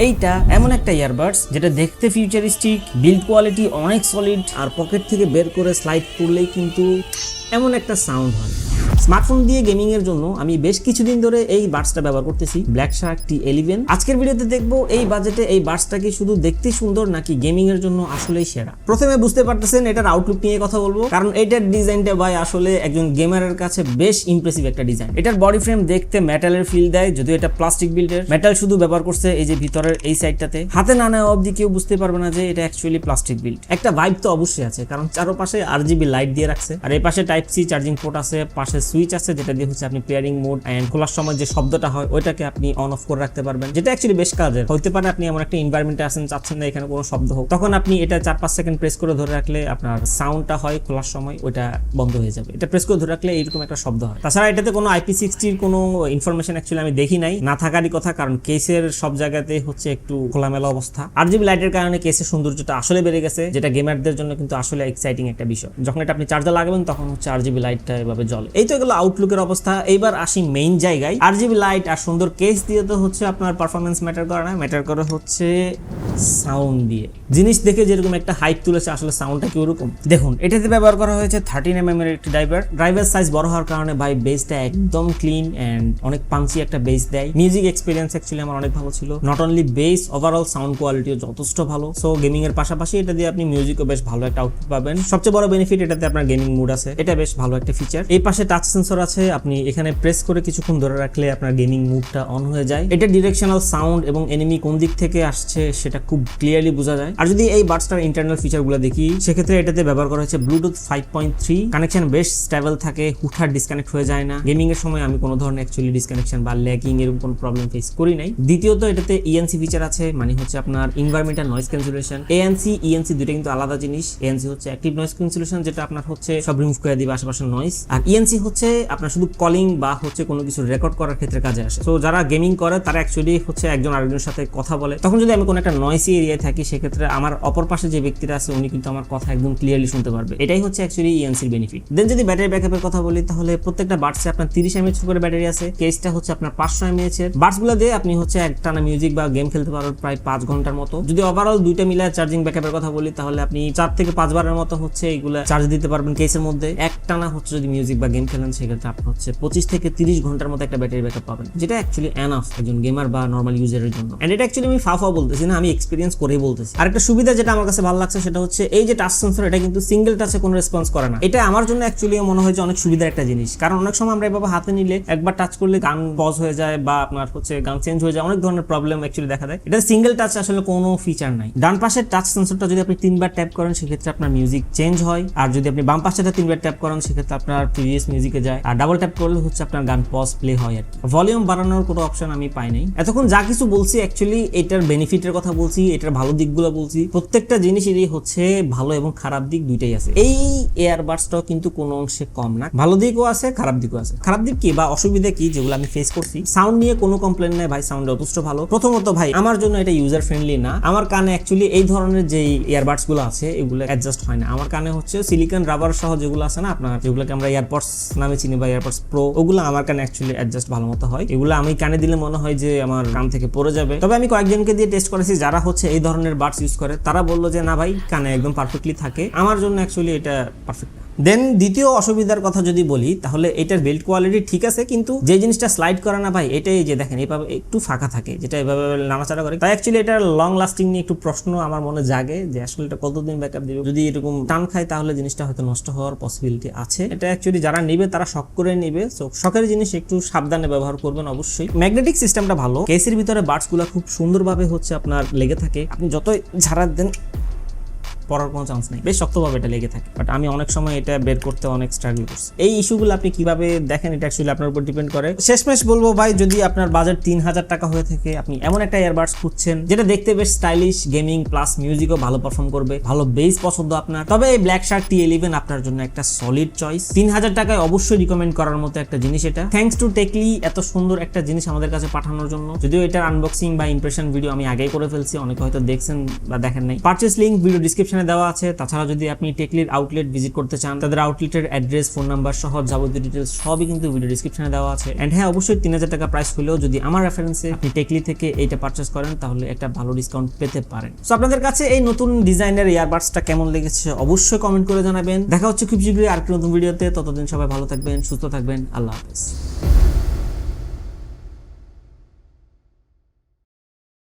এইটা এমন একটা ইয়ারবাডস যেটা দেখতে ফিউচারিস্টিক, বিল্ড কোয়ালিটি অনেক সলিড, আর পকেট থেকে বের করে স্লাইড করলেই কিন্তু এমন একটা সাউন্ড হয়। স্মার্টফোন দিয়ে গেমিং এর জন্য আমি বেশ কিছুদিন ধরে এই বাডসটা ব্যবহার করতেছি, ব্ল্যাক শার্ক T11। আজকের ভিডিওতে দেখবো এই বাজেটে এই বাডসটা কি শুধু দেখতে সুন্দর নাকি গেমিং এর জন্য আসলেই সেরা। প্রথমে বুঝতে পারতেছেন এটার আউটলুক নিয়ে কথা বলবো, কারণ এটার ডিজাইনটা ভাই আসলে একজন গেমারের কাছে বেশ ইমপ্রেসিভ একটা ডিজাইন। এটার বডি ফ্রেম দেখতে মেটালের ফিল দেয়, যদিও এটা প্লাস্টিক বিল্ডের। মেটাল শুধু ব্যবহার করছে এই যে ভিতরের এই সাইডটাতে, হাতে না নেওয়া অবধি কেউ বুঝতে পারবে না যে এটা অ্যাকচুয়ালি প্লাস্টিক বিল্ড। একটা ভাইব তো অবশ্যই আছে, কারণ চারপাশে RGB লাইট দিয়ে রাখছে, আর এই পাশে টাইপ সি চার্জিং পোর্ট আছে, পাশে সুইচ আছে যেটা দিয়ে হচ্ছে আপনি পেয়ারিং মোড এন্ড খোলার সময় যে শব্দটা হয় ওইটাকে আপনি অন অফ করে রাখতে পারবেন, যেটা অ্যাকচুয়ালি বেশ কাজের। হতে পারে আপনি এমন একটা এনভায়রনমেন্টে আছেন, চাচ্ছেন না এখানে কোনো শব্দ হোক, তখন আপনি এটা 4-5 সেকেন্ড প্রেস করে ধরে রাখলে আপনার সাউন্ডটা হয় খোলার সময় ওইটা বন্ধ হয়ে যাবে। এটা প্রেস করে ধরে রাখলে এইরকম একটা শব্দ হয়। তাছাড়া এটাতে কোনো IP60 এর কোনো ইনফরমেশন অ্যাকচুয়ালি আমি দেখি নাই, না থাকারই কথা, কারণ কেসের সব জায়গাতে হচ্ছে একটু খোলামেলা অবস্থা। RGB লাইটের কারণে কেসের সৌন্দর্যটা আসলে বেড়ে গেছে, যেটা গেমারদের জন্য কিন্তু আসলে এক্সাইটিং একটা বিষয়। যখন এটা আপনি চার্জার লাগাবেন তখন হচ্ছে RGB লাইটটা এভাবে জ্বলে। এই তো এগুলো আউটলুকের অবস্থা। এইবার আসি মেইন জায়গায়। RGB লাইট আর সুন্দর কেস দিয়ে তো হচ্ছে আপনার পারফরমেন্স ম্যাটার করে না, ম্যাটার করে হচ্ছে সাউন্ড দিয়ে। জিনিস দেখে যেরকম একটা হাইপ তুলেছে, আসলে সাউন্ডটা কি ওরকম। দেখুন এটাতে ব্যবহার করা হয়েছে 13mm এর একটি ড্রাইভার সাইজ বড় হওয়ার কারণে ভাই বেসটা একদম ক্লিন এন্ড অনেক পাঞ্চি একটা বেস দেয়। মিউজিক এক্সপেরিয়েন্স অ্যাকচুয়ালি আমার অনেক ভালো ছিল। Not only base, overall sound কোয়ালিটিও যথেষ্ট ভালো। সো গেমিং এর পাশাপাশি এটা দিয়ে আপনি মিউজিকও বেশ ভালো একটা আউটপুট পাবেন। সবচেয়ে বড় বেনিফিট এটাতে আপনার গেমিং মুড আছে, এটা বেশ ভালো একটা ফিচার। এই পাশে টাচ সেন্সর আছে, আপনি এখানে প্রেস করে কিছুক্ষণ ধরে রাখলে আপনার গেমিং মুডটা অন হয়ে যায়। এটা ডিরেকশনাল সাউন্ড এবং এনিমি কোন দিক থেকে আসছে সেটা খুব ক্লিয়ারলি বোঝা যায়। আর যদি এই বাডসটার ইন্টারনাল ফিচারগুলো দেখি, সেক্ষেত্রে এটাতে ব্যবহার করা হয়েছে ব্লুটুথ 5.3। কানেকশন বেশ স্টেবল থাকে, হুটহাট ডিসকানেক্ট হয়ে যায় না। গেমিং এর সময় আমি কোনো ধরনের অ্যাকচুয়ালি ডিসকানেকশন বা ল্যাগিং এরকম কোনো প্রবলেম ফেস করি নাই। দ্বিতীয়ত এটাতে ENC ফিচার আছে, মানে হচ্ছে আপনার environmental noise cancellation. ANC ENC দুটো কিন্তু আলাদা জিনিস। ANC হচ্ছে অ্যাক্টিভ নয়েজ ক্যান্সেলেশন, যেটা আপনার হচ্ছে সব রিমুভ করে দিবে আশেপাশের নয়েজ, আর ENC হচ্ছে আপনার শুধু কলিং বা হচ্ছে কোনো কিছু রেকর্ড করার ক্ষেত্রে কাজে আসে। তো যারা গেমিং করে তারা অ্যাকচুয়ালি হচ্ছে একজন আরেকজনের সাথে কথা বলে, তখন যদি আমি কোনো একটা নয়েসি এরিয়ায় থাকি, সেক্ষেত্রে আমার অপর পাশে যে ব্যক্তিরা আছে উনি কিন্তু আমার কথা একদম ক্লিয়ারলি শুনতে পারবে। এটাই হচ্ছে অ্যাকচুয়ালি ENC এর বেনিফিট। দেন যদি ব্যাটারি ব্যাকআপের কথা বলি, তাহলে প্রত্যেকটা বাডসে আপনার 30 mAh করে ব্যাটারি আছে। কেসটা হচ্ছে আপনার 500 mAh এর। বাডসগুলো দিয়ে আপনি হচ্ছে একটানা মিউজিক বা গেম খেলতে পারবেন প্রায় 5 ঘন্টার মতো। যদি ওভারঅল দুইটা মিলে চার্জিং ব্যাকআপের কথা বলি, তাহলে আপনি 4 থেকে 5 বারের মতো হচ্ছে এইগুলা চার্জ দিতে পারবেন কেসের মধ্যে। একটানা হচ্ছে যদি মিউজিক বা গেম খেলেন, সেক্ষেত্রে আপনি হচ্ছে 25 থেকে 30 ঘন্টার মতো একটা ব্যাটারি ব্যাকআপ পাবেন, যেটা অ্যাকচুয়ালি এনাফ একজন গেমার বা নরমাল ইউজারের জন্য। এন্ড এটা অ্যাকচুয়ালি আমি ফাফা বলতেছি না, আমি এক্সপেরিয়েন্স করেই বলতেছি। আরেকটা সুবিধা যেটা আমার কাছে ভালো লাগছে, সেটা হচ্ছে এই যে টাচ সেন্সর, এটা কিন্তু সিঙ্গেল টাচে কোনো রেসপন্স করে না। এটা আমার জন্য অ্যাকচুয়ালি মনে হয় যে অনেক সুবিধার একটা জিনিস, কারণ অনেক সময় আমরা এভাবে হাতে নিলে একবার টাচ করলে গান পজ হয়ে যায় বা আপনার হচ্ছে গান চেঞ্জ হয়ে যায়, অনেক ধরনের প্রবলেম অ্যাকচুয়ালি দেখা দেয়। এটা সিঙ্গেল টাচ আসলে কোনো ফিচার নাই। ডান পাশের টাচ সেন্সরটা যদি আপনি 3বার ট্যাপ করেন, সেক্ষেত্রে আপনার মিউজিক চেঞ্জ হয়, আর যদি আপনি বাম পাশেটা 3বার ট্যাপ করেন, সেক্ষেত্রে আপনার প্রিভিয়াস মিউজিকে যায়, আর ডাবল ট্যাপ করলে হচ্ছে আপনার গান পজ প্লে হয় আর কি। ভলিউম বাড়ানোর কোনো অপশন আমি পাই নাই। এতক্ষণ যা কিছু বলছি অ্যাকচুয়ালি এটার বেনিফিটের কথা বলছি, এটার ভালো দিকগুলো বলছি। প্রত্যেকটা জিনিসেরই হচ্ছে ভালো এবং খারাপ দিক দুইটাই আছে। এই এয়ারবাডসটাও কিন্তু কোনো অংশে কম না, ভালো দিকও আছে খারাপ দিকও আছে। খারাপ দিক কি বা অসুবিধা কি যেগুলো আমি ফেস করছি, সাউন্ড নিয়ে কোনো কমপ্লেন নাই ভাই, সাউন্ড যথেষ্ট ভালো। প্রথমত ভাই আমার জন্য এটা ইউজার ফ্রেন্ডলি না। আমার কানে অ্যাকচুয়ালি এই ধরনের যে ইয়ারবাডস গুলো আছে এগুলো অ্যাডজাস্ট হয় না। আমার কানে হচ্ছে সিলিকন রাবার সহ যেগুলো আছে না আপনার, যেগুলোকে আমরা এয়ারপডস নামে চিনি বা এয়ারপডস প্রো, ওগুলো আমার কানে অ্যাকচুয়ালি অ্যাডজাস্ট ভালো মতো হয়। এগুলো আমি কানে দিলে মনে হয় যে আমার কান থেকে পড়ে যাবে। তবে আমি কয়েকজনকে দিয়ে টেস্ট করেছি যারা হচ্ছে এই ধরনের বাডস ইউজ করে, তারা বললো যে না ভাই কানে একদম পারফেক্টলি থাকে। আমার জন্য অ্যাকচুয়ালি এটা পারফেক্ট। দেন দ্বিতীয় অসুবিধার কথা যদি বলি, তাহলে এটার বিল্ড কোয়ালিটি ঠিক আছে, কিন্তু যে জিনিসটা স্লাইড করে না ভাই, এটাই যে দেখেন এইভাবে একটু ফাঁকা থাকে, যেটা এভাবে নাড়াচাড়া করে। তাই অ্যাকচুয়ালি এটার লং লাস্টিং নিয়ে একটু প্রশ্ন আমার মনে জাগে যে আসলে এটা কতদিন ব্যাকআপ দিবে। যদি এরকম টান খায় তাহলে জিনিসটা হয়তো নষ্ট হওয়ার পসিবিলিটি আছে। এটা অ্যাকচুয়ালি যারা নিবে তারা শখ করে নিবে, সো শখের জিনিস একটু সাবধানে ব্যবহার করবেন অবশ্যই। ম্যাগনেটিক সিস্টেমটা ভালো, কেসের ভিতরে বাডসগুলো খুব সুন্দরভাবে হচ্ছে আপনার লেগে থাকে, আপনি যতই ঝাড়া দেন পড়ার কোনো চান্স নেই, বেশ শক্তভাবে এটা লেগে থাকে। বাট আমি অনেক সময় এটা বের করতে অনেক স্ট্রাগল করছি। এই ইস্যুগুলো আপনি কিভাবে দেখেন এটা অ্যাকচুয়ালি আপনার উপর ডিপেন্ড করে। শেষমেশ বলবো ভাই, যদি আপনার বাজেট 3000 টাকা হয়ে থাকে, আপনি এমন একটা ইয়ারবাডস খুঁজছেন যেটা দেখতে বেশ স্টাইলিশ, গেমিং প্লাস মিউজিকও ভালো পারফর্ম করবে, ভালো বেস পছন্দ আপনার, তবে এই ব্ল্যাক শার্ক T11 আপনার জন্য একটা সলিড চয়েস। 3000 টাকায় অবশ্যই রিকমেন্ড করার মতো একটা জিনিস এটা। থ্যাঙ্কস টু টেকলি এত সুন্দর একটা জিনিস আমাদের কাছে পাঠানোর জন্য। যদিও এটার আনবক্সিং বা ইমপ্রেশন ভিডিও আমি আগেই করে ফেলছি, অনেকে হয়তো দেখছেন বা দেখেন নাই। পারচেজ লিংক ভিডিও ডিসক্রিপশন ডেসক্রিপশনে দেওয়া আছে। তাছাড়া যদি আপনি টেকলির আউটলেট ভিজিট করতে চান, তাদের আউটলেটের অ্যাড্রেস, ফোন নাম্বার সহ যাবতীয় ডিটেলস সবই কিন্তু ভিডিও ডেসক্রিপশনে দেওয়া আছে। এন্ড হ্যাঁ, অবশ্যই 3000 টাকা প্রাইস হলেও যদি আমার রেফারেন্সে আপনি টেকলি থেকে এইটা পারচেস করেন তাহলে একটা ভালো ডিসকাউন্ট পেতে পারেন। সো আপনাদের কাছে এই নতুন ডিজাইনের ইয়ারবাডসটা কেমন লেগেছে অবশ্যই কমেন্ট করে জানাবেন। দেখা হচ্ছে খুব শীঘ্রই আরেকটি নতুন ভিডিওতে। ততদিন সবাই ভালো থাকবেন, সুস্থ থাকবেন। আল্লাহ হাফেজ।